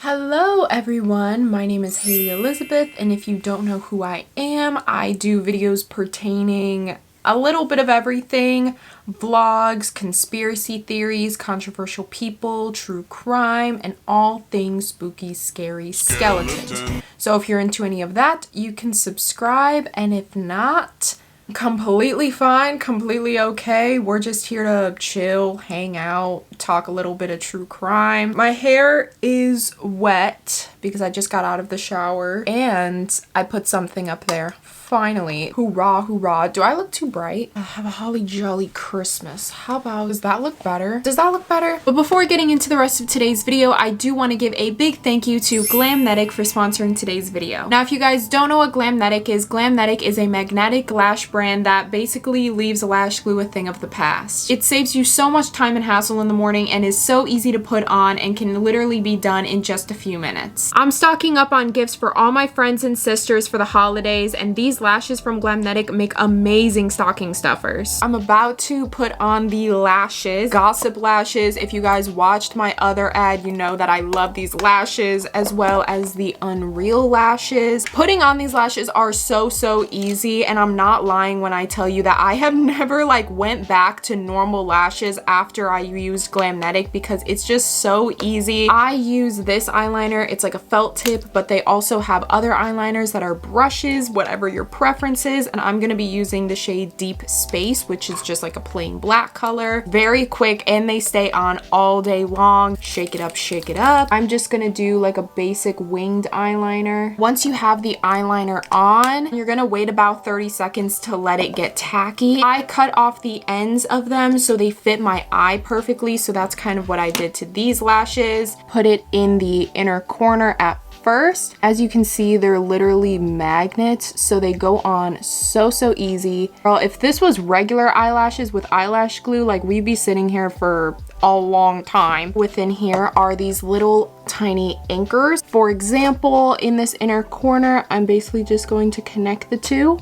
Hello everyone, my name is Hailey Elizabeth, and if you don't know who I am, I do videos pertaining a little bit of everything: vlogs, conspiracy theories, controversial people, true crime, and all things spooky, scary, skeletons. So if you're into any of that, you can subscribe, and if not, completely fine, completely okay. We're just here to chill, hang out, talk a little bit of true crime. My hair is wet because I just got out of the shower and I put something up there. Finally. Hoorah, hoorah. Do I look too bright? Have a holly jolly Christmas. How about, does that look better? Does that look better? But before getting into the rest of today's video, I do want to give a big thank you to GLAMNETIC for sponsoring today's video. Now, if you guys don't know what GLAMNETIC is a magnetic lash brand that basically leaves lash glue a thing of the past. It saves you so much time and hassle in the morning and is so easy to put on and can literally be done in just a few minutes. I'm stocking up on gifts for all my friends and sisters for the holidays, and these lashes from GLAMNETIC make amazing stocking stuffers. I'm about to put on the lashes, Gossip Lashes. If you guys watched my other ad, you know that I love these lashes, as well as the Unreal lashes. Putting on these lashes are so easy, and I'm not lying when I tell you that I have never went back to normal lashes after I used GLAMNETIC because it's just so easy. I use this eyeliner. It's like a felt tip, but they also have other eyeliners that are brushes, whatever your preferences, and I'm gonna be using the shade Deep Space, which is just like a plain black color. Very quick, and they stay on all day long. Shake it up, shake it up. I'm just gonna do like a basic winged eyeliner. Once you have the eyeliner on, you're gonna wait about 30 seconds to let it get tacky. I cut off the ends of them so they fit my eye perfectly, so that's kind of what I did to these lashes. Put it in the inner corner at first. As you can see, they're literally magnets, so they go on so easy. Girl, if this was regular eyelashes with eyelash glue, we'd be sitting here for a long time. Within here are these little tiny anchors. For example, in this inner corner, I'm basically just going to connect the two,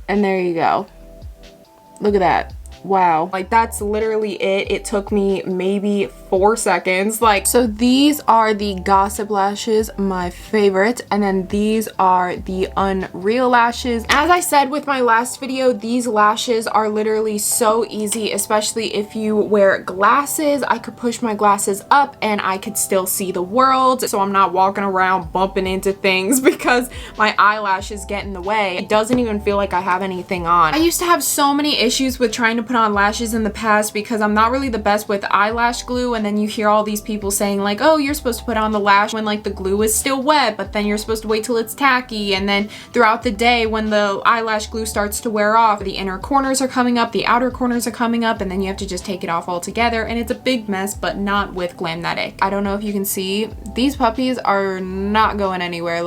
and there you go. Look at that. Wow, that's literally it. It took me maybe 4 seconds. So these are the Gossip Lashes, my favorite, and then these are the Unreal lashes. As I said with my last video, these lashes are literally so easy, especially if you wear glasses. I could push my glasses up and I could still see the world, so I'm not walking around bumping into things because my eyelashes get in the way. It doesn't even feel like I have anything on. I used to have so many issues with trying to put on lashes in the past because I'm not really the best with eyelash glue, and then you hear all these people saying oh, you're supposed to put on the lash when the glue is still wet, but then you're supposed to wait till it's tacky, and then throughout the day when the eyelash glue starts to wear off, the inner corners are coming up, the outer corners are coming up, and then you have to just take it off altogether, and it's a big mess, but not with GLAMNETIC. I don't know if you can see, these puppies are not going anywhere.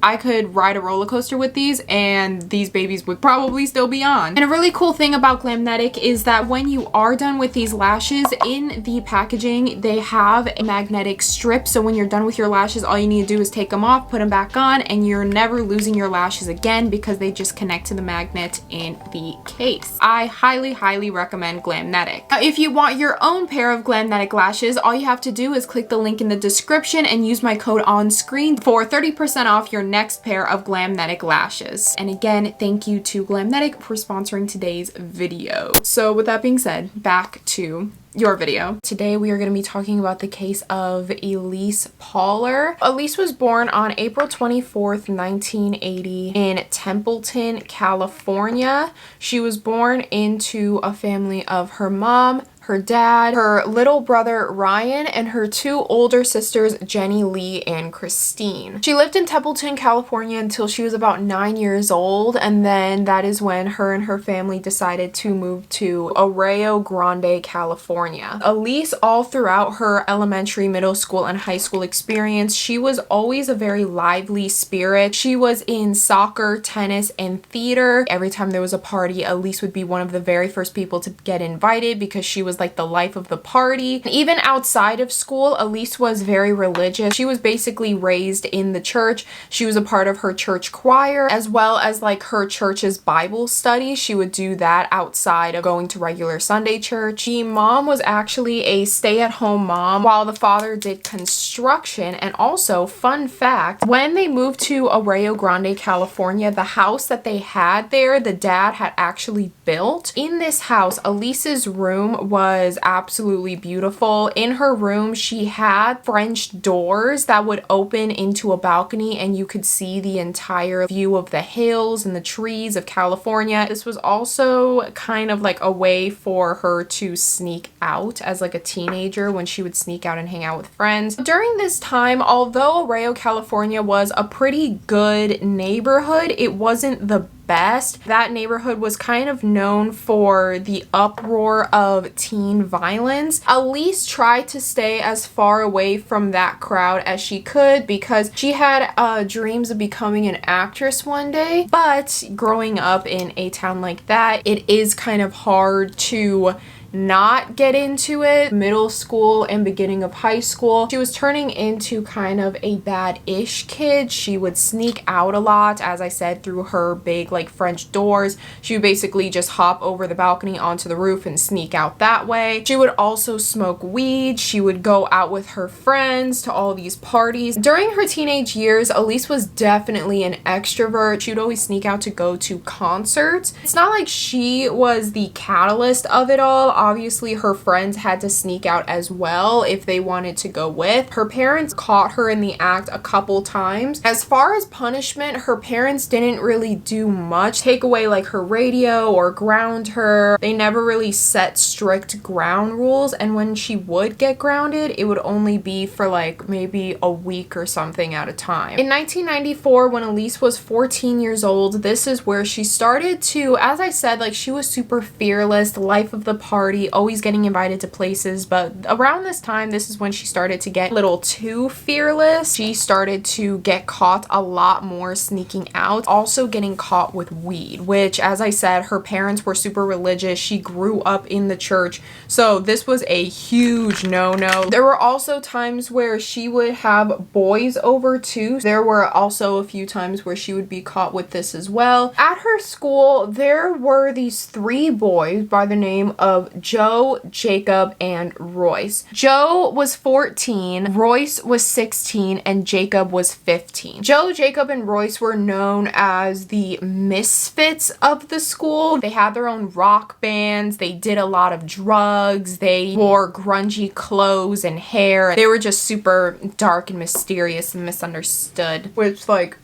I could ride a roller coaster with these and these babies would probably still be on. And a really cool thing about GLAMNETIC is that when you are done with these lashes, in the packaging they have a magnetic strip, so when you're done with your lashes, all you need to do is take them off, put them back on, and you're never losing your lashes again because they just connect to the magnet in the case. I highly recommend GLAMNETIC. Now, if you want your own pair of GLAMNETIC lashes, all you have to do is click the link in the description and use my code on screen for 30% off your next pair of GLAMNETIC lashes. And again, thank you to GLAMNETIC for sponsoring today's video. So with that being said, back to your video. Today we are going to be talking about the case of Eylse Pahler. Eylse was born on April 24th, 1980 in Templeton, California. She was born into a family of her mom, her dad, her little brother Ryan, and her two older sisters Jenny Lee and Christine. She lived in Templeton, California until she was about 9 years old, and then that is when her and her family decided to move to Arroyo Grande, California. Eylse, all throughout her elementary, middle school, and high school experience, she was always a very lively spirit. She was in soccer, tennis, and theater. Every time there was a party, Eylse would be one of the very first people to get invited because she was like the life of the party. And even outside of school, Eylse was very religious. She was basically raised in the church. She was a part of her church choir, as well as like her church's Bible study. She would do that outside of going to regular Sunday church. The mom was actually a stay-at-home mom while the father did construction. And also, fun fact, when they moved to Arroyo Grande, California, the house that they had there, the dad had actually built. In this house, Eylse's room was absolutely beautiful. In her room, she had French doors that would open into a balcony and you could see the entire view of the hills and the trees of California. This was also kind of like a way for her to sneak out as like a teenager when she would sneak out and hang out with friends. During this time, although Arroyo, California was a pretty good neighborhood, it wasn't the best. That neighborhood was kind of known for the uproar of teen violence. Eylse tried to stay as far away from that crowd as she could because she had dreams of becoming an actress one day. But growing up in a town like that, it is kind of hard to not get into it. Middle school and beginning of high school, she was turning into kind of a bad-ish kid. She would sneak out a lot, as I said, through her big like French doors. She would basically just hop over the balcony onto the roof and sneak out that way. She would also smoke weed. She would go out with her friends to all these parties. During her teenage years, Eylse was definitely an extrovert. She would always sneak out to go to concerts. It's not like she was the catalyst of it all. Obviously, her friends had to sneak out as well if they wanted to go with. Her parents caught her in the act a couple times. As far as punishment, her parents didn't really do much. Take away like her radio or ground her. They never really set strict ground rules, and when she would get grounded, it would only be for like maybe a week or something at a time. In 1994, when Eylse was 14 years old, this is where she started to, as I said, like she was super fearless, the life of the party, always getting invited to places, but around this time, this is when she started to get a little too fearless. She started to get caught a lot more sneaking out, also getting caught with weed, which, as I said, her parents were super religious. She grew up in the church, so this was a huge no-no. There were also times where she would have boys over too. There were also a few times where she would be caught with this as well. At her school, there were these 3 boys by the name of Joe, Jacob, and Royce. Joe was 14, Royce was 16, and Jacob was 15. Joe, Jacob, and Royce were known as the misfits of the school. They had their own rock bands, they did a lot of drugs, they wore grungy clothes and hair. They were just super dark and mysterious and misunderstood, which like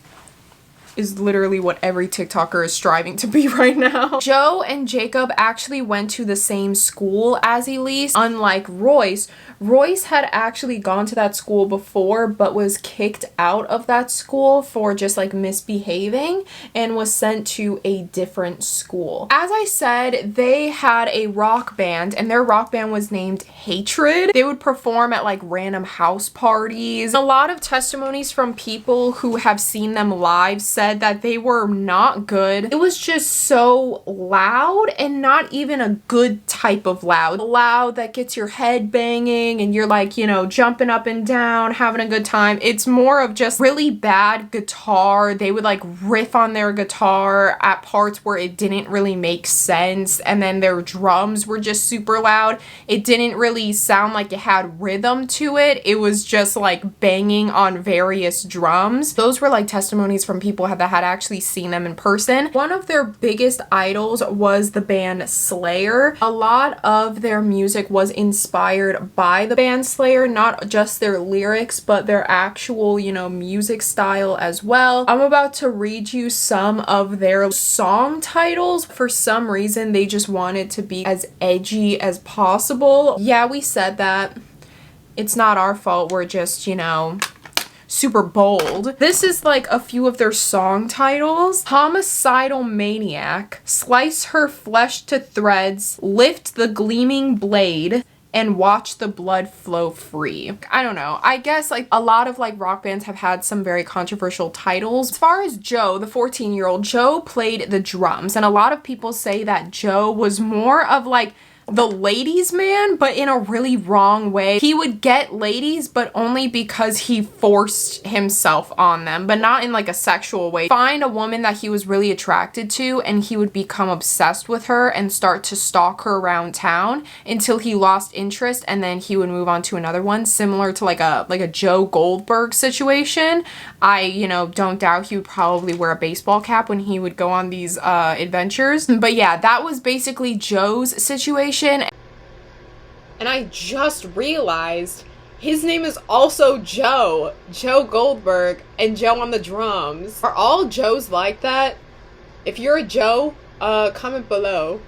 is literally what every TikToker is striving to be right now. Joe and Jacob actually went to the same school as Eylse. Unlike Royce, Royce had actually gone to that school before but was kicked out of that school for just like misbehaving and was sent to a different school. As I said, they had a rock band and their rock band was named Hatred. They would perform at like random house parties. A lot of testimonies from people who have seen them live said that they were not good. It was just so loud and not even a good type of loud. Loud that gets your head banging and you're like, you know, jumping up and down, having a good time. It's more of just really bad guitar. They would like riff on their guitar at parts where it didn't really make sense, and then their drums were just super loud. It didn't really sound like it had rhythm to it. It was just like banging on various drums. Those were like testimonies from people that had actually seen them in person. One of their biggest idols was the band Slayer. A lot of their music was inspired by the band Slayer, not just their lyrics, but their actual, you know, music style as well. I'm about to read you some of their song titles. For some reason, they just wanted to be as edgy as possible. Yeah, we said that. It's not our fault. We're just, you know, super bold. This is like a few of their song titles. Homicidal Maniac, Slice Her Flesh to Threads, Lift the Gleaming Blade, and Watch the Blood Flow Free. I don't know. I guess like a lot of like rock bands have had some very controversial titles. As far as Joe, the 14-year-old, Joe played the drums, and a lot of people say that Joe was more of like the ladies' man, but in a really wrong way. He would get ladies, but only because he forced himself on them, but not in like a sexual way. Find a woman that he was really attracted to, and he would become obsessed with her and start to stalk her around town until he lost interest, and then he would move on to another one, similar to like a Joe Goldberg situation. I, you know, don't doubt he would probably wear a baseball cap when he would go on these adventures. But yeah, that was basically Joe's situation. And I just realized his name is also Joe Goldberg, and Joe on the drums. Are all Joes like that? If you're a Joe, comment below.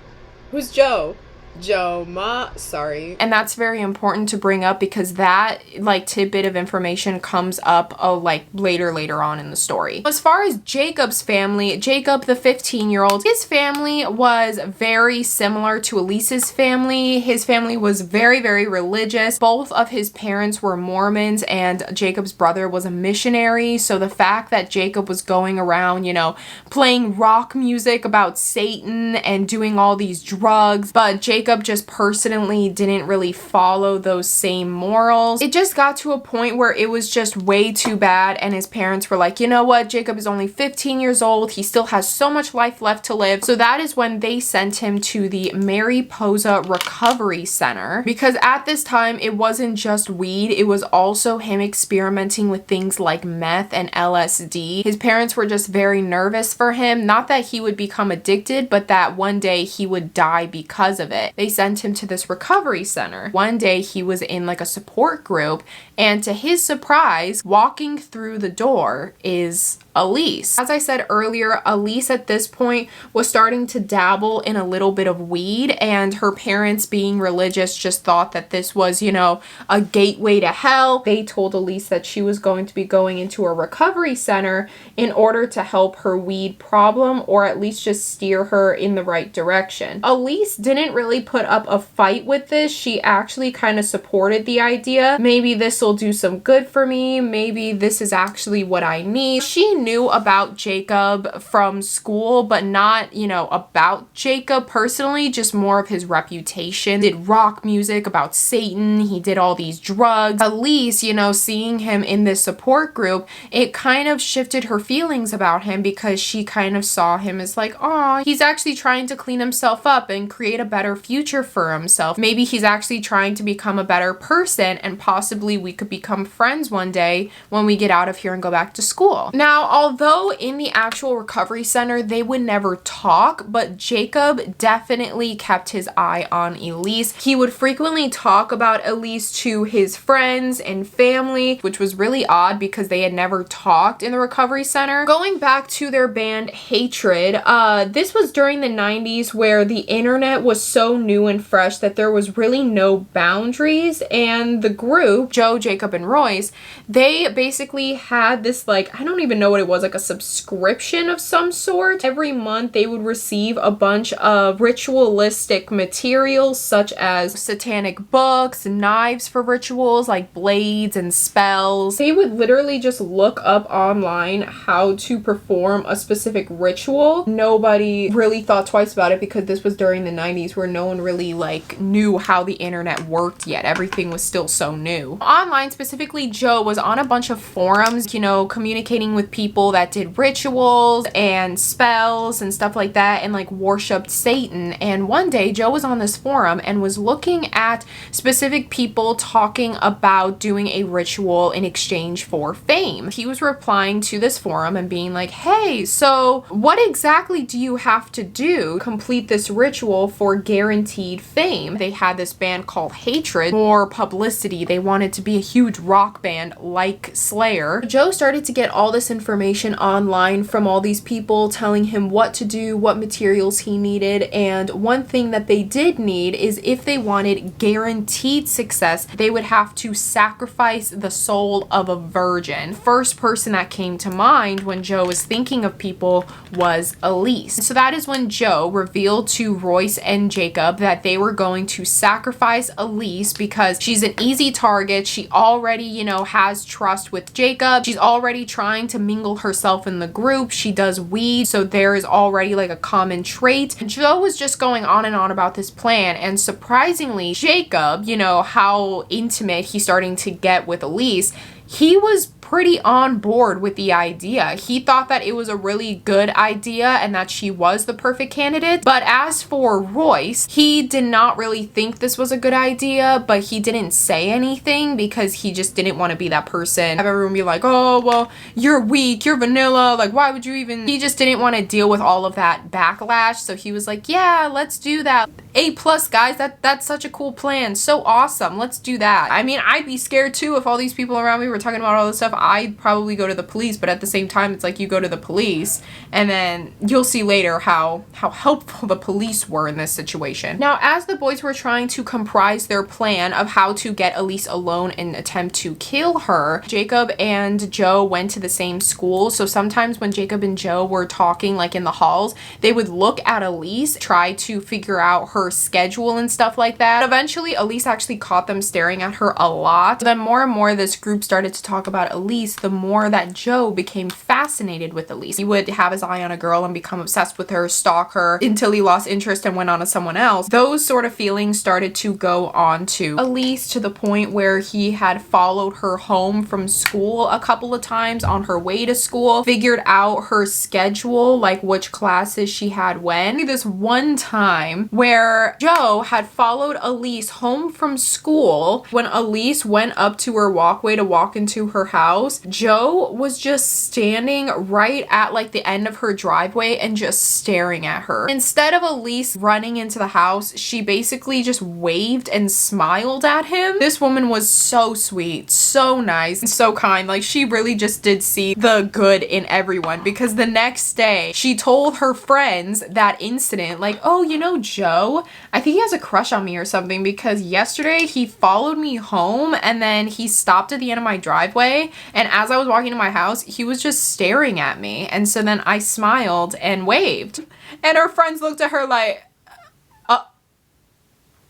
Who's Joe? Sorry. And that's very important to bring up because that like tidbit of information comes up like later on in the story. As far as Jacob's family, Jacob, the 15-year-old, his family was very similar to ELYSSE's family. His family was very, very religious. Both of his parents were Mormons, and Jacob's brother was a missionary. So the fact that Jacob was going around, you know, playing rock music about Satan and doing all these drugs, but Jacob just personally didn't really follow those same morals. It just got to a point where it was just way too bad, and his parents were like, you know what, Jacob is only 15 years old, he still has so much life left to live. So that is when they sent him to the Mariposa Recovery Center, because at this time it wasn't just weed, it was also him experimenting with things like meth and LSD. His parents were just very nervous for him, not that he would become addicted, but that one day he would die because of it. They sent him to this recovery center. One day he was in like a support group, and to his surprise, walking through the door is ELYSSE. As I said earlier, ELYSSE at this point was starting to dabble in a little bit of weed, and her parents, being religious, just thought that this was, you know, a gateway to hell. They told ELYSSE that she was going to be going into a recovery center in order to help her weed problem, or at least just steer her in the right direction. ELYSSE didn't really put up a fight with this. She actually kind of supported the idea. Maybe this will do some good for me. Maybe this is actually what I need. She knew about Jacob from school, but not, you know, about Jacob personally, just more of his reputation. He did rock music about Satan. He did all these drugs. ELYSSE, you know, seeing him in this support group, it kind of shifted her feelings about him, because she kind of saw him as like, oh, he's actually trying to clean himself up and create a better future for himself. Maybe he's actually trying to become a better person, and possibly we could become friends one day when we get out of here and go back to school. Now, although in the actual recovery center they would never talk, but Jacob definitely kept his eye on ELYSSE. He would frequently talk about ELYSSE to his friends and family, which was really odd because they had never talked in the recovery center. Going back to their band Hatred, this was during the 90s where the internet was so new and fresh that there was really no boundaries, and the group, Joe, Jacob, and Royce, they basically had this, like, I don't even know what it was, like a subscription of some sort. Every month they would receive a bunch of ritualistic materials such as satanic books, knives for rituals like blades and spells. They would literally just look up online how to perform a specific ritual. Nobody really thought twice about it because this was during the 90s where no one really like knew how the internet worked yet. Everything was still so new. Online, specifically Joe was on a bunch of forums, you know, communicating with people that did rituals and spells and stuff like that, and like worshipped Satan. And one day Joe was on this forum and was looking at specific people talking about doing a ritual in exchange for fame. He was replying to this forum and being like, hey, so what exactly do you have to do to complete this ritual for guaranteed fame? They had this band called Hatred, more publicity. They wanted to be a huge rock band like Slayer. Joe started to get all this information online from all these people telling him what to do, what materials he needed, and one thing that they did need is if they wanted guaranteed success, they would have to sacrifice the soul of a virgin. First person that came to mind when Joe was thinking of people was ELYSSE. So that is when Joe revealed to Royce and Jacob Jacob that they were going to sacrifice ELYSSE because she's an easy target. She already, you know, has trust with Jacob. She's already trying to mingle herself in the group. She does weed, so there is already like a common trait. Joe was just going on and on about this plan, and surprisingly, Jacob, you know, how intimate he's starting to get with ELYSSE, he was pretty on board with the idea. He thought that it was a really good idea and that she was the perfect candidate. But as for Royce, he did not really think this was a good idea, but he didn't say anything because he just didn't want to be that person. Have everyone be like, oh, well, you're weak, you're vanilla, like, why would you even? He just didn't want to deal with all of that backlash. So he was like, yeah, let's do that. A+, guys, that's such a cool plan. So awesome. Let's do that. I mean, I'd be scared too if all these people around me were talking about all this stuff. I'd probably go to the police, but at the same time, it's like you go to the police and then you'll see later how helpful the police were in this situation. Now, as the boys were trying to comprise their plan of how to get ELYSSE alone and attempt to kill her, Jacob and Joe went to the same school. So sometimes when Jacob and Joe were talking like in the halls, they would look at ELYSSE, try to figure out her schedule and stuff like that. Eventually, ELYSSE actually caught them staring at her a lot. Then more and more this group started to talk about ELYSSE, the more that Joe became fascinated with ELYSSE. He would have his eye on a girl and become obsessed with her, stalk her until he lost interest and went on to someone else. Those sort of feelings started to go on to ELYSSE to the point where he had followed her home from school a couple of times on her way to school, figured out her schedule, like which classes she had when. This one time where Joe had followed ELYSSE home from school, when ELYSSE went up to her walkway to walk into her house, Joe was just standing right at like the end of her driveway and just staring at her. Instead of ELYSSE running into the house, she basically just waved and smiled at him. This woman was so sweet, so nice, and so kind. Like, she really just did see the good in everyone, because the next day she told her friends that incident, like, oh, you know, Joe, I think he has a crush on me or something, because yesterday he followed me home and then he stopped at the end of my driveway, and as I was walking to my house, he was just staring at me, and so then I smiled and waved, and her friends looked at her like,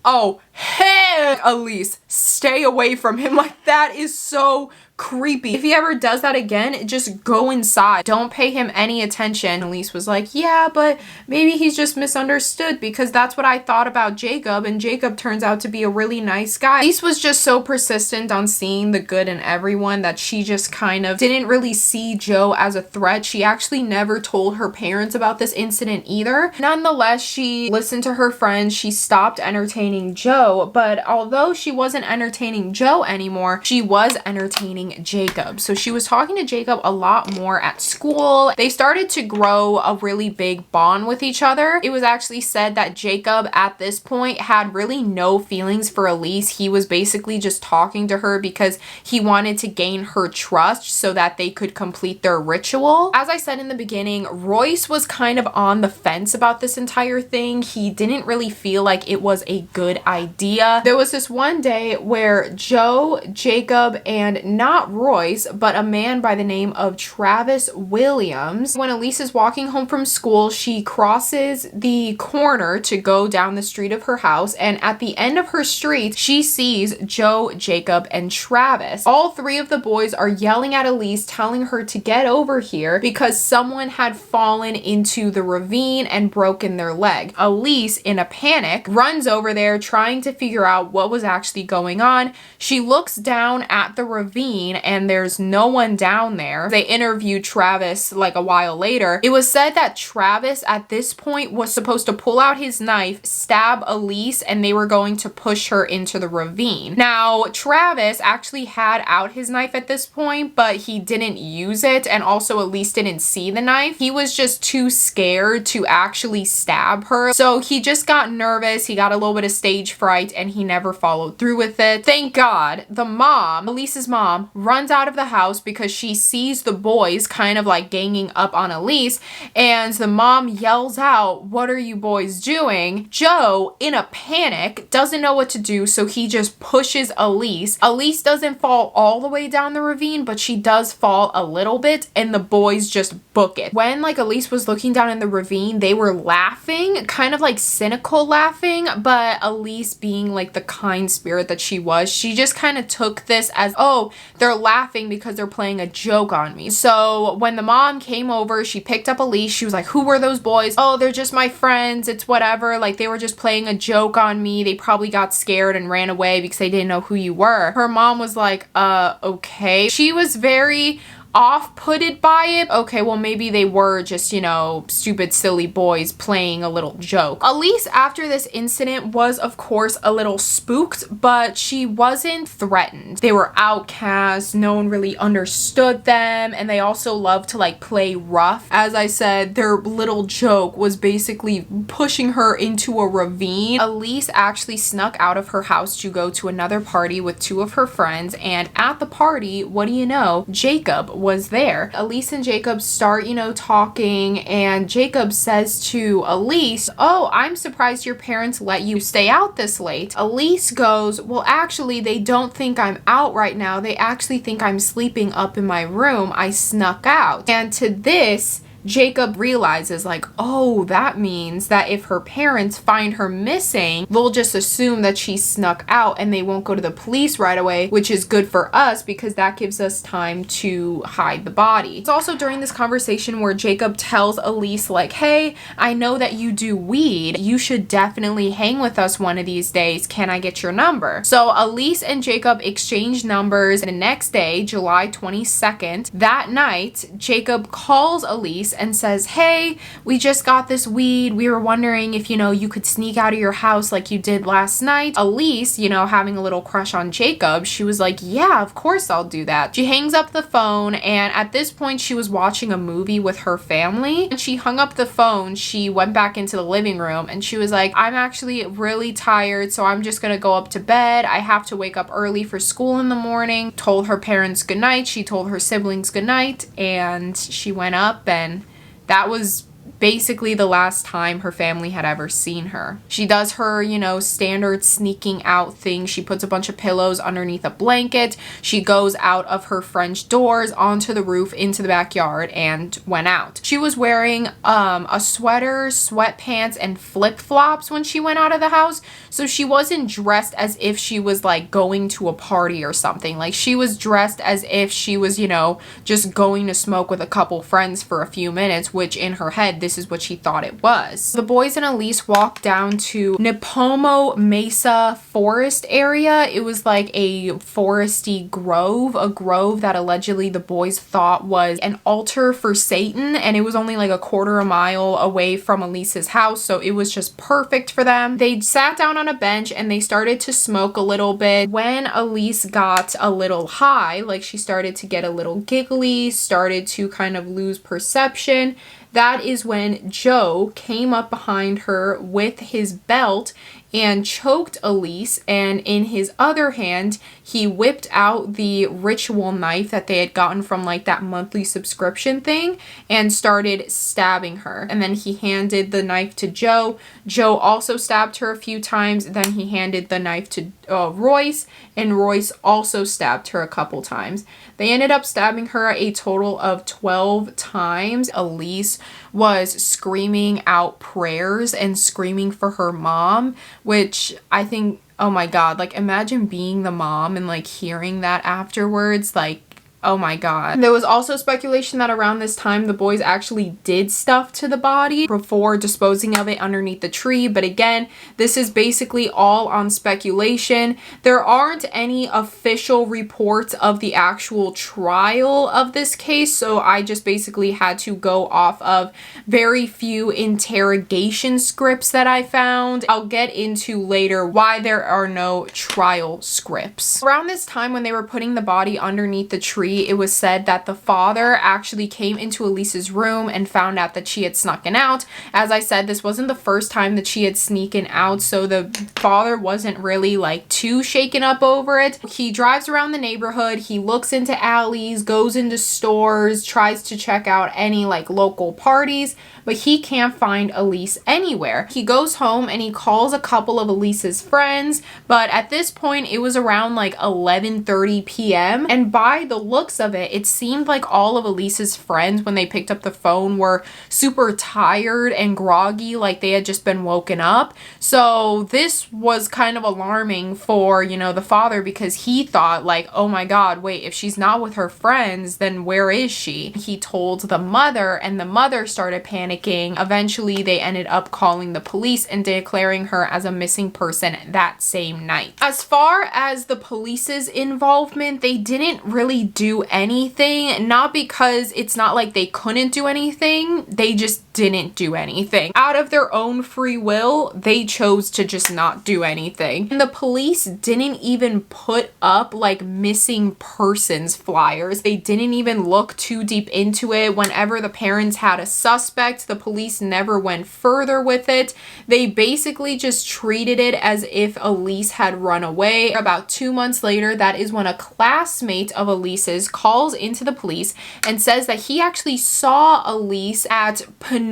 oh, hey, ELYSSE, stay away from him. Like, that is so creepy. If he ever does that again, just go inside. Don't pay him any attention. ELYSSE was like, yeah, but maybe he's just misunderstood, because that's what I thought about Jacob, and Jacob turns out to be a really nice guy. ELYSSE was just so persistent on seeing the good in everyone that she just kind of didn't really see Joe as a threat. She actually never told her parents about this incident either. Nonetheless, she listened to her friends. She stopped entertaining Joe, but although she wasn't entertaining Joe anymore, she was entertaining Jacob. So she was talking to Jacob a lot more at school. They started to grow a really big bond with each other. It was actually said that Jacob at this point had really no feelings for ELYSSE. He was basically just talking to her because he wanted to gain her trust so that they could complete their ritual. As I said in the beginning, Royce was kind of on the fence about this entire thing. He didn't really feel like it was a good idea. There was this one day where Joe, Jacob, and not Royce, but a man by the name of Travis Williams. When ELYSSE is walking home from school, she crosses the corner to go down the street of her house, and at the end of her street, she sees Joe, Jacob, and Travis. All three of the boys are yelling at ELYSSE, telling her to get over here because someone had fallen into the ravine and broken their leg. ELYSSE, in a panic, runs over there trying to figure out what was actually going on. She looks down at the ravine and there's no one down there. They interviewed Travis like a while later. It was said that Travis at this point was supposed to pull out his knife, stab ELYSSE, and they were going to push her into the ravine. Now, Travis actually had out his knife at this point, but he didn't use it, and also ELYSSE didn't see the knife. He was just too scared to actually stab her. So he just got nervous. He got a little bit of stage fright and he never followed through with it. Thank God. The mom, Elyse's mom, runs out of the house because she sees the boys kind of like ganging up on Elyse, and the mom yells out, "What are you boys doing?" Joe, in a panic, doesn't know what to do, so he just pushes Elyse. Elyse doesn't fall all the way down the ravine, but she does fall a little bit, and the boys just book it. When like Elyse was looking down in the ravine, they were laughing, kind of like cynical laughing, but Elyse, being like the kind spirit that she was, she just kind of took this as, oh, they're laughing because they're playing a joke on me. So when the mom came over, she picked up Elyse. She was like, "Who were those boys?" "Oh, they're just my friends. It's whatever. Like, they were just playing a joke on me. They probably got scared and ran away because they didn't know who you were." Her mom was like, okay. She was very off-putted by it. Okay, well, maybe they were just, you know, stupid, silly boys playing a little joke. Elyse, after this incident, was, of course, a little spooked, but she wasn't threatened. They were outcasts. No one really understood them, and they also loved to, like, play rough. As I said, their little joke was basically pushing her into a ravine. Elyse actually snuck out of her house to go to another party with two of her friends, and at the party, what do you know, Jacob was there. Elyse and Jacob start, you know, talking, and Jacob says to Elyse, "Oh, I'm surprised your parents let you stay out this late." Elyse goes, "Well, actually, they don't think I'm out right now. They actually think I'm sleeping up in my room. I snuck out." And to this, Jacob realizes, like, oh, that means that if her parents find her missing, they'll just assume that she snuck out and they won't go to the police right away, which is good for us because that gives us time to hide the body. It's also during this conversation where Jacob tells Elyse, like, "Hey, I know that you do weed. You should definitely hang with us one of these days. Can I get your number?" So Elyse and Jacob exchange numbers. The next day, July 22nd, that night, Jacob calls Elyse and says, "Hey, we just got this weed. We were wondering if, you know, you could sneak out of your house like you did last night." Elyse, you know, having a little crush on Jacob, she was like, "Yeah, of course I'll do that." She hangs up the phone, and at this point she was watching a movie with her family. And she hung up the phone, she went back into the living room, and she was like, "I'm actually really tired, so I'm just gonna go up to bed. I have to wake up early for school in the morning." Told her parents goodnight, she told her siblings goodnight, and she went up, and that was basically the last time her family had ever seen her. She does her, you know, standard sneaking out thing. She puts a bunch of pillows underneath a blanket. She goes out of her French doors onto the roof into the backyard and went out. She was wearing a sweater, sweatpants, and flip-flops when she went out of the house. So she wasn't dressed as if she was like going to a party or something. Like, she was dressed as if she was, you know, just going to smoke with a couple friends for a few minutes, which in her head, this is what she thought it was. The boys and Elyse walked down to Nipomo Mesa forest area. It was like a foresty grove, a grove that allegedly the boys thought was an altar for Satan, and it was only like a quarter a mile away from Elyse's house, so it was just perfect for them. They sat down on a bench and they started to smoke a little bit. When Elyse got a little high, like she started to get a little giggly, started to kind of lose perception, that is when Joe came up behind her with his belt and choked Elyse, and in his other hand he whipped out the ritual knife that they had gotten from like that monthly subscription thing and started stabbing her. And then he handed the knife to Joe. Joe also stabbed her a few times. Then he handed the knife to Royce, and Royce also stabbed her a couple times. They ended up stabbing her a total of 12 times. Elyse was screaming out prayers and screaming for her mom, which I think, oh my God, like imagine being the mom and like hearing that afterwards, like, oh my God. There was also speculation that around this time the boys actually did stuff to the body before disposing of it underneath the tree, but again, this is basically all on speculation. There aren't any official reports of the actual trial of this case, so I just basically had to go off of very few interrogation scripts that I found. I'll get into later why there are no trial scripts. Around this time when they were putting the body underneath the tree, Eventually, it was said that the father actually came into ELYSSE's room and found out that she had snucken out. As I said, this wasn't the first time that she had sneaken out, so the father wasn't really like too shaken up over it. He drives around the neighborhood, he looks into alleys, goes into stores, tries to check out any like local parties, but he can't find ELYSSE anywhere. He goes home and he calls a couple of ELYSSE's friends, but at this point it was around like 11:30 p.m. and by the looks of it, it seemed like all of ELYSSE's friends when they picked up the phone were super tired and groggy, like they had just been woken up. So this was kind of alarming for, you know, the father, because he thought like, oh my god, wait, if she's not with her friends, then where is she? He told the mother and the mother started panicking. Eventually they ended up calling the police and declaring her as a missing person that same night. As far as the police's involvement, they didn't really do anything, not because it's not like they couldn't do anything, they just didn't do anything. Out of their own free will, they chose to just not do anything. And the police didn't even put up like missing persons flyers. They didn't even look too deep into it. Whenever the parents had a suspect, the police never went further with it. They basically just treated it as if ELYSSE had run away. About 2 months later, that is when a classmate of ELYSSE's calls into the police and says that he actually saw ELYSSE at Moisturizer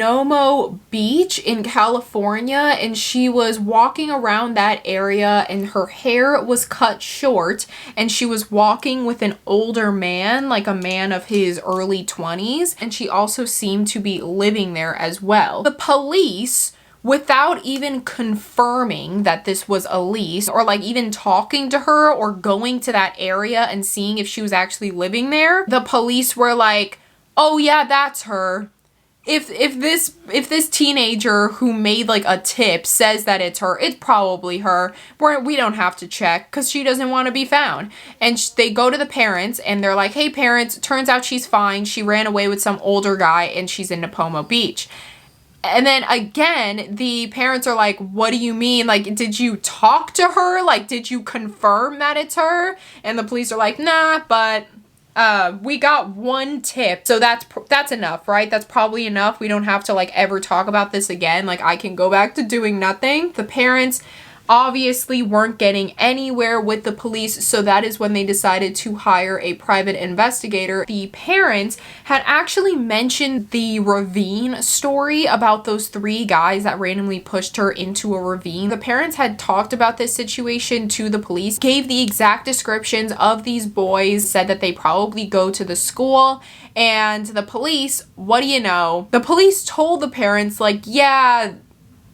Beach in California, and she was walking around that area and her hair was cut short and she was walking with an older man, like a man of his early 20s, and she also seemed to be living there as well. The police, without even confirming that this was ELYSSE or like even talking to her or going to that area and seeing if she was actually living there, the police were like, oh yeah, that's her. If this teenager who made like a tip says that it's her, it's probably her. We don't have to check because she doesn't want to be found. And they go to the parents and they're like, hey parents, turns out she's fine. She ran away with some older guy and she's in Moisturizer Beach. And then again, the parents are like, what do you mean? Like, did you talk to her? Like, did you confirm that it's her? And the police are like, nah, but we got one tip, so that's enough, right? That's probably enough. We don't have to like ever talk about this again. Like, I can go back to doing nothing. The parents obviously weren't getting anywhere with the police, so that is when they decided to hire a private investigator. The parents had actually mentioned the ravine story about those 3 guys that randomly pushed her into a ravine. The parents had talked about this situation to the police, gave the exact descriptions of these boys, said that they probably go to the school, and the police, what do you know? The police told the parents like, yeah,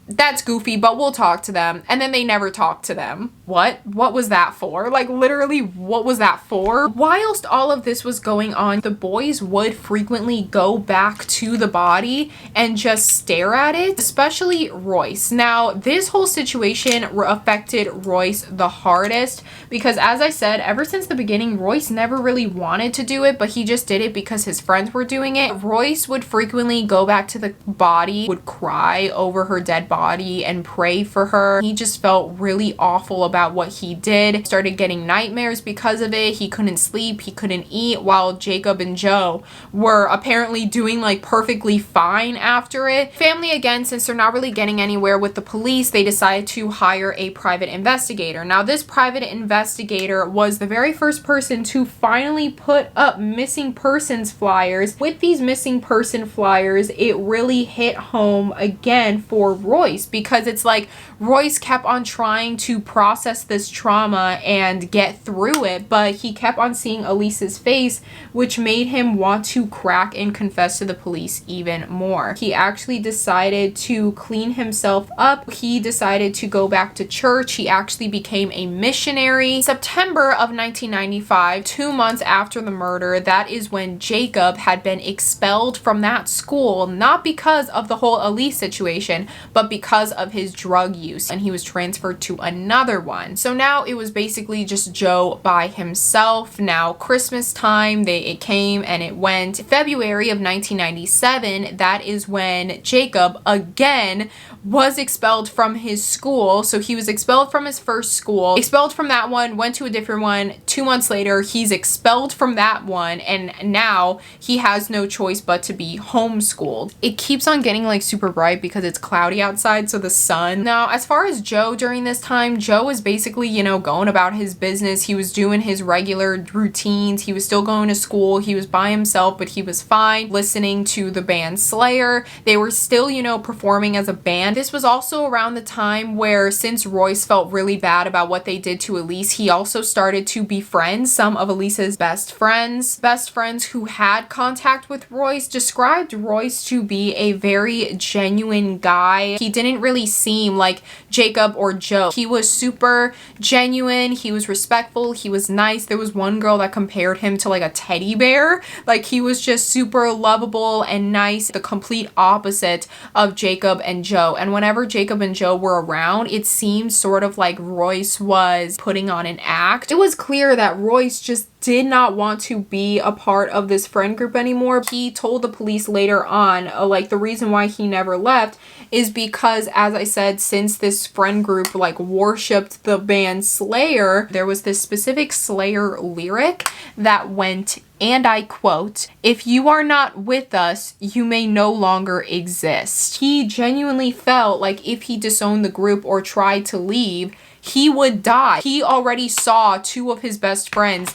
that's goofy, but we'll talk to them. And then they never talked to them. What was that for? Like, literally, what was that for? Whilst all of this was going on, the boys would frequently go back to the body and just stare at it, especially Royce. Now, this whole situation affected Royce the hardest because, as I said, ever since the beginning, Royce never really wanted to do it, but he just did it because his friends were doing it. Royce would frequently go back to the body, would cry over her dead body and pray for her. He just felt really awful about what he did. Started getting nightmares because of it. He couldn't sleep, he couldn't eat, while Jacob and Joe were apparently doing like perfectly fine after it. Family, again, since they're not really getting anywhere with the police, they decided to hire a private investigator. Now, this private investigator was the very first person to finally put up missing persons flyers. With these missing person flyers, it really hit home again for Royce, because it's like Royce kept on trying to process this trauma and get through it, but he kept on seeing ELYSSE's face, which made him want to crack and confess to the police even more. He actually decided to clean himself up. He decided to go back to church. He actually became a missionary. September of 1995, 2 months after the murder, that is when Jacob had been expelled from that school, not because of the whole ELYSSE situation, but because of his drug use, and he was transferred to another one. one. So now it was basically just Joe by himself. Now Christmas time, it came and it went. February of 1997, that is when Jacob again was expelled from his school. So he was expelled from his first school, expelled from that one, went to a different one. 2 months later, he's expelled from that one, and now he has no choice but to be homeschooled. It keeps on getting like super bright because it's cloudy outside, so the sun. Now, as far as Joe during this time, Joe was basically, you know, going about his business. He was doing his regular routines. He was still going to school. He was by himself, but he was fine listening to the band Slayer. They were still, you know, performing as a band. This was also around the time where, since Royce felt really bad about what they did to Elise, he also started to befriend some of Elise's best friends. Best friends who had contact with Royce described Royce to be a very genuine guy. He didn't really seem like Jacob or Joe. He was super genuine. He was respectful. He was nice. There was one girl that compared him to like a teddy bear. Like, he was just super lovable and nice, the complete opposite of Jacob and Joe. And whenever Jacob and Joe were around, it seemed sort of like Royce was putting on an act. It was clear that Royce just did not want to be a part of this friend group anymore. He told the police later on, like, the reason why he never left is because, as I said, since this friend group like worshipped the band Slayer, there was this specific Slayer lyric that went, and I quote, "If you are not with us, you may no longer exist." He genuinely felt like if he disowned the group or tried to leave, he would die. He already saw 2 of his best friends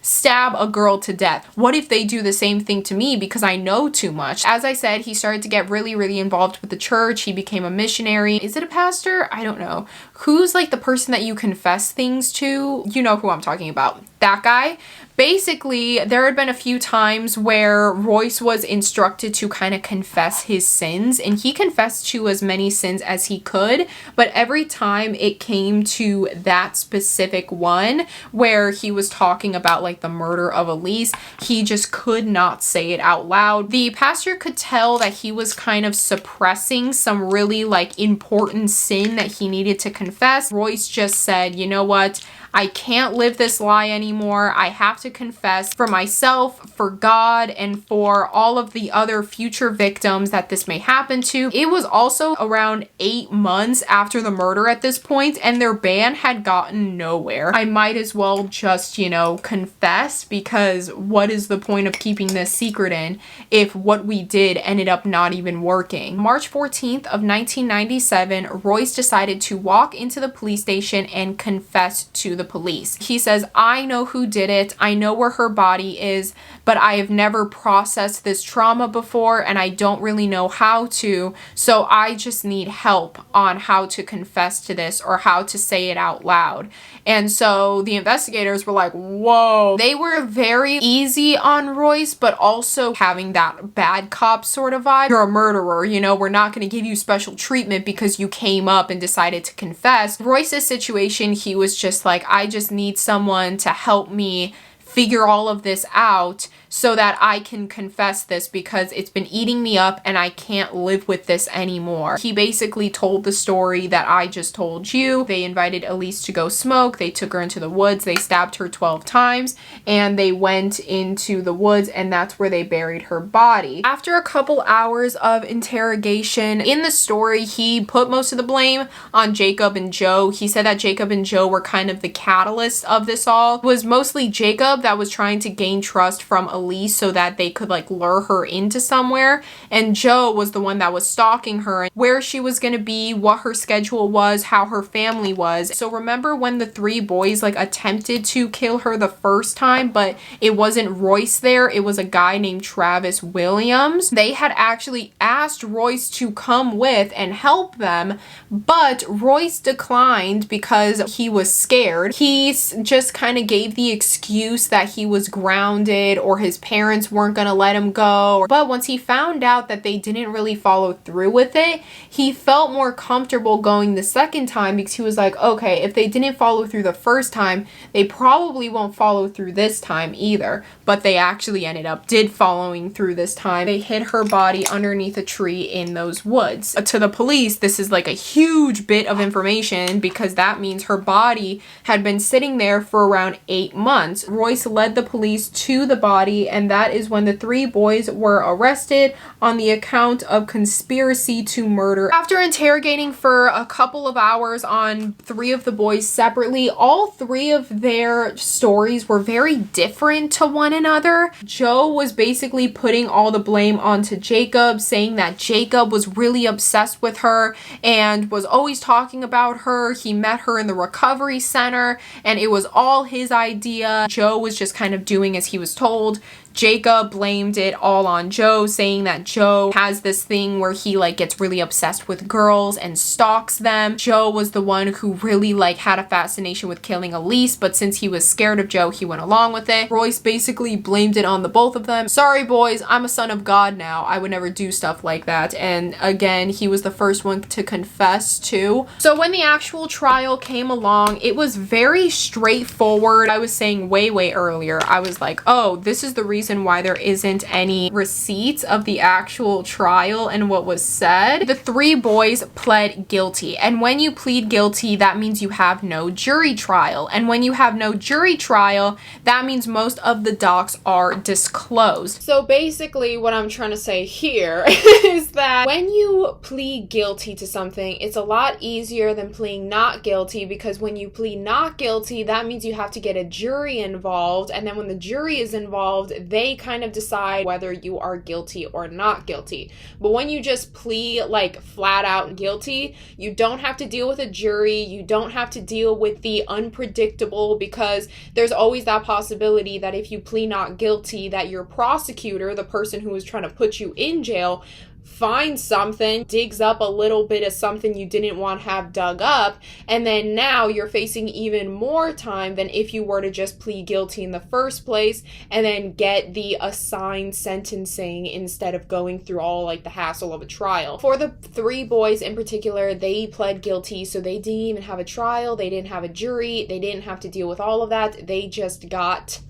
stab a girl to death. What if they do the same thing to me because I know too much? As I said, he started to get really, really involved with the church. He became a missionary. Is it a pastor? I don't know. Who's like the person that you confess things to? You know who I'm talking about. That guy. Basically, there had been a few times where Royce was instructed to kind of confess his sins, and he confessed to as many sins as he could, but every time it came to that specific one where he was talking about like the murder of Elise, he just could not say it out loud. The pastor could tell that he was kind of suppressing some really like important sin that he needed to confess. Royce just said, you know what? I can't live this lie anymore. I have to confess for myself, for God, and for all of the other future victims that this may happen to. It was also around 8 months after the murder at this point, and their band had gotten nowhere. I might as well just, you know, confess, because what is the point of keeping this secret in if what we did ended up not even working? March 14th of 1997, Royce decided to walk into the police station and confess to the police. He says, I know who did it. I know where her body is, but I have never processed this trauma before, and I don't really know how to, so I just need help on how to confess to this or how to say it out loud. And so the investigators were like, whoa. They were very easy on Royce, but also having that bad cop sort of vibe. You're a murderer, you know, we're not going to give you special treatment because you came up and decided to confess. Royce's situation, he was just like, I just need someone to help me figure all of this out so that I can confess this, because it's been eating me up and I can't live with this anymore. He basically told the story that I just told you. They invited Elise to go smoke. They took her into the woods. They stabbed her 12 times and they went into the woods, and that's where they buried her body. After a couple hours of interrogation, in the story, he put most of the blame on Jacob and Joe. He said that Jacob and Joe were kind of the catalyst of this all. It was mostly Jacob that was trying to gain trust from Elise so that they could like lure her into somewhere, and Joe was the one that was stalking her, where she was going to be, what her schedule was, how her family was. So remember when the 3 boys like attempted to kill her the first time, but it wasn't Royce there, it was a guy named Travis Williams. They had actually asked Royce to come with and help them, but Royce declined because he was scared. He just kind of gave the excuse that he was grounded or his parents weren't gonna let him go. But once he found out that they didn't really follow through with it, he felt more comfortable going the second time because he was like, okay, if they didn't follow through the first time, they probably won't follow through this time either. But they actually ended up following through this time. They hid her body underneath a tree in those woods. To the police, this is like a huge bit of information because that means her body had been sitting there for around 8 months. Royce led the police to the body, and that is when the 3 boys were arrested on the account of conspiracy to murder. After interrogating for a couple of hours on 3 of the boys separately, all 3 of their stories were very different to one another. Joe was basically putting all the blame onto Jacob, saying that Jacob was really obsessed with her and was always talking about her. He met her in the recovery center and it was all his idea. Joe was just kind of doing as he was told. Jacob blamed it all on Joe, saying that Joe has this thing where he like gets really obsessed with girls and stalks them. Joe was the one who really like had a fascination with killing ELYSSE, but since he was scared of Joe, he went along with it. Royce basically blamed it on the both of them. Sorry boys, I'm a son of God now. I would never do stuff like that. And again, he was the first one to confess too. So when the actual trial came along, it was very straightforward. I was saying way earlier, I was like, oh, this is the reason why there isn't any receipts of the actual trial and what was said. The 3 boys pled guilty, and when you plead guilty, that means you have no jury trial, and when you have no jury trial, that means most of the docs are disclosed. So basically what I'm trying to say here is that when you plead guilty to something, it's a lot easier than pleading not guilty, because when you plead not guilty, that means you have to get a jury involved, and then when the jury is involved, they kind of decide whether you are guilty or not guilty. But when you just plead like flat out guilty, you don't have to deal with a jury, you don't have to deal with the unpredictable, because there's always that possibility that if you plead not guilty, that your prosecutor, the person who is trying to put you in jail, finds something, digs up a little bit of something you didn't want to have dug up, and then now you're facing even more time than if you were to just plead guilty in the first place and then get the assigned sentencing instead of going through all like the hassle of a trial. For the 3 boys in particular, they pled guilty, so they didn't even have a trial, they didn't have a jury, they didn't have to deal with all of that. They just got,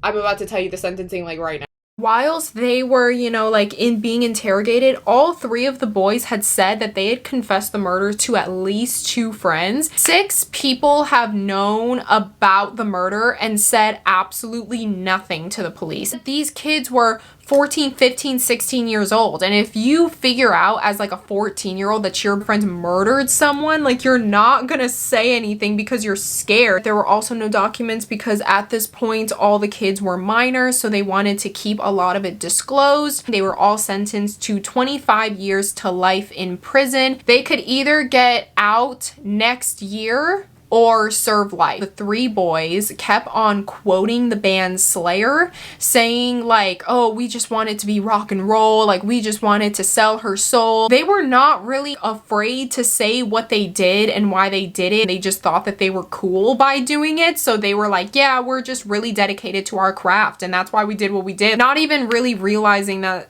I'm about to tell you the sentencing like right now. Whilst they were, you know, like being interrogated, all 3 of the boys had said that they had confessed the murder to at least 2 friends. 6 people have known about the murder and said absolutely nothing to the police. These kids were 14, 15, 16 years old. And if you figure out as like a 14-year-old that your friends murdered someone, like you're not gonna say anything because you're scared. There were also no documents because at this point all the kids were minors, so they wanted to keep a lot of it disclosed. They were all sentenced to 25 years to life in prison. They could either get out next year or serve life. The 3 boys kept on quoting the band Slayer, saying like, oh, we just wanted to be rock and roll, like we just wanted to sell her soul. They were not really afraid to say what they did and why they did it. They just thought that they were cool by doing it, so they were like, yeah, we're just really dedicated to our craft and that's why we did what we did, not even really realizing that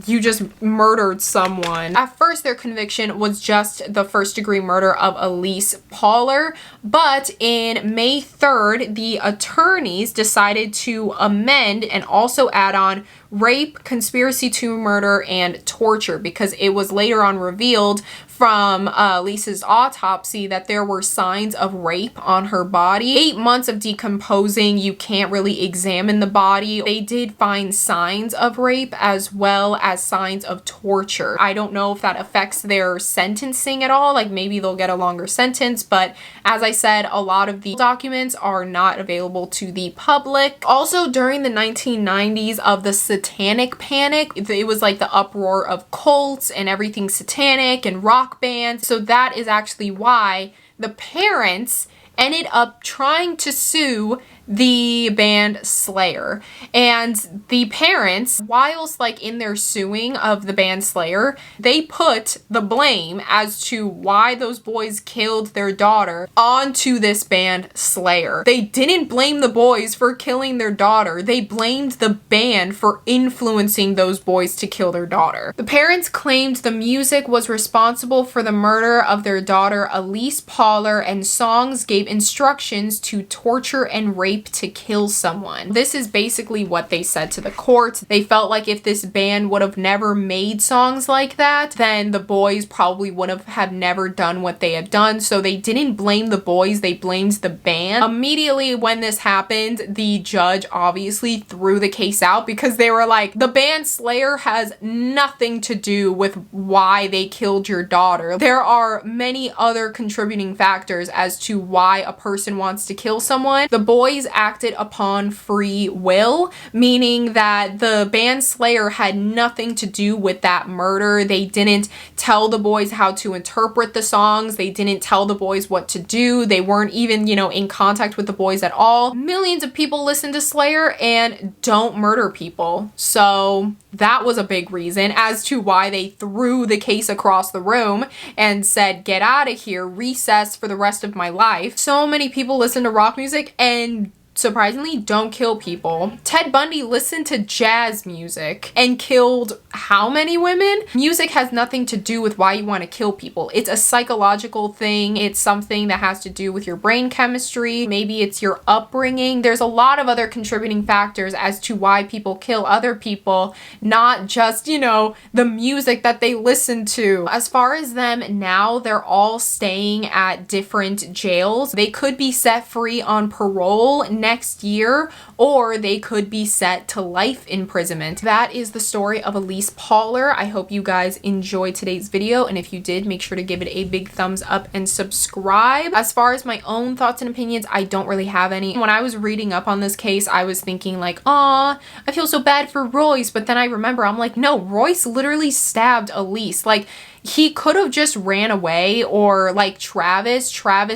you just murdered someone. At first, their conviction was just the first-degree murder of Eylse Pahler, but in May 3rd, the attorneys decided to amend and also add on rape, conspiracy to murder, and torture, because it was later on revealed from Lisa's autopsy that there were signs of rape on her body. 8 months of decomposing, you can't really examine the body. They did find signs of rape as well as signs of torture. I don't know if that affects their sentencing at all, like maybe they'll get a longer sentence, but as I said, a lot of the documents are not available to the public. Also, during the 1990s of the satanic panic, it was like the uproar of cults and everything satanic and rock bands. So that is actually why the parents ended up trying to sue the band Slayer. And the parents, whilst like in their suing of the band Slayer, they put the blame as to why those boys killed their daughter onto this band Slayer. They didn't blame the boys for killing their daughter. They blamed the band for influencing those boys to kill their daughter. The parents claimed the music was responsible for the murder of their daughter Eylse Pahler, and songs gave instructions to torture and rape to kill someone. This is basically what they said to the court. They felt like if this band would have never made songs like that, then the boys probably would have never done what they had done. So they didn't blame the boys, they blamed the band. Immediately when this happened, the judge obviously threw the case out because they were like, the band Slayer has nothing to do with why they killed your daughter. There are many other contributing factors as to why a person wants to kill someone. The boys acted upon free will, meaning that the band Slayer had nothing to do with that murder. They didn't tell the boys how to interpret the songs. They didn't tell the boys what to do. They weren't even, you know, in contact with the boys at all. Millions of people listen to Slayer and don't murder people. So that was a big reason as to why they threw the case across the room and said, get out of here, recess for the rest of my life. So many people listen to rock music and surprisingly don't kill people. Ted Bundy listened to jazz music and killed how many women? Music has nothing to do with why you want to kill people. It's a psychological thing. It's something that has to do with your brain chemistry. Maybe it's your upbringing. There's a lot of other contributing factors as to why people kill other people, not just, you know, the music that they listen to. As far as them now, they're all staying at different jails. They could be set free on parole next year, or they could be set to life imprisonment. That is the story of Eylse Pahler. I hope you guys enjoyed today's video, and if you did, make sure to give it a big thumbs up and subscribe. As far as my own thoughts and opinions, I don't really have any. When I was reading up on this case, I was thinking like, aw, I feel so bad for Royce, but then I remember, I'm like, no, Royce literally stabbed Eylse. Like, he could have just ran away, or like Travis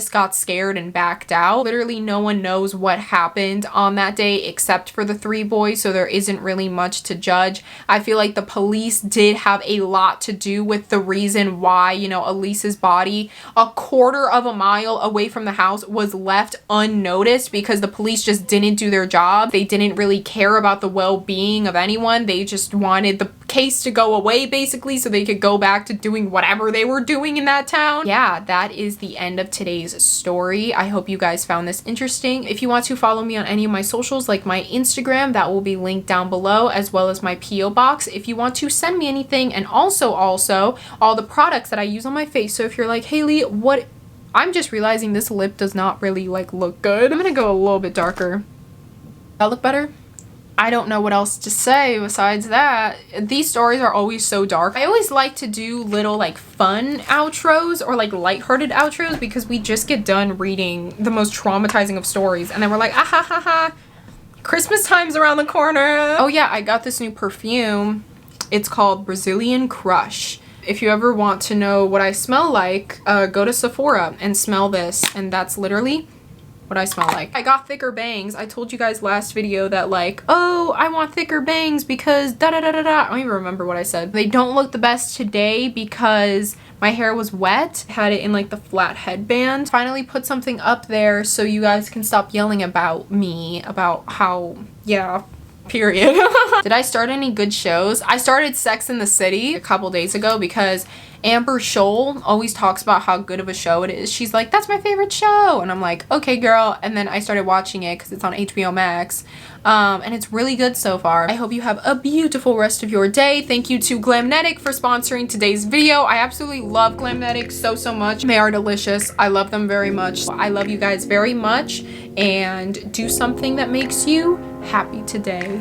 got scared and backed out. Literally no one knows what happened on that day except for the three boys, so there isn't really much to judge. I feel like the police did have a lot to do with the reason why, you know, Eylse's body a quarter of a mile away from the house was left unnoticed, because the police just didn't do their job. They didn't really care about the well-being of anyone. They just wanted the case to go away basically so they could go back to doing whatever they were doing in that town. Yeah, that is the end of today's story. I hope you guys found this interesting. If you want to follow me on any of my socials, like my Instagram, that will be linked down below, as well as my P.O. box if you want to send me anything, and also all the products that I use on my face. So if you're like, Hailey, what? I'm just realizing this lip does not really like look good. I'm gonna go a little bit darker. That look better? I don't know what else to say besides that. These stories are always so dark. I always like to do little like fun outros or like lighthearted outros, because we just get done reading the most traumatizing of stories and then we're like, ah ha ha ha, Christmas time's around the corner. Oh yeah, I got this new perfume. It's called Brazilian Crush. If you ever want to know what I smell like, go to Sephora and smell this, and that's literally what I smell like. I got thicker bangs. I told you guys last video that like, oh, I want thicker bangs because da da da da da. I don't even remember what I said. They don't look the best today because my hair was wet. Had it in like the flat headband. Finally put something up there so you guys can stop yelling about me, about how, yeah, period. Did I start any good shows? I started Sex and the City a couple days ago because Amber Scholl always talks about how good of a show it is. She's like, that's my favorite show. And I'm like, okay, girl. And then I started watching it because it's on HBO Max. And it's really good so far. I hope you have a beautiful rest of your day. Thank you to GLAMNETIC for sponsoring today's video. I absolutely love GLAMNETIC so much. They are delicious. I love them very much. I love you guys very much. And do something that makes you happy today.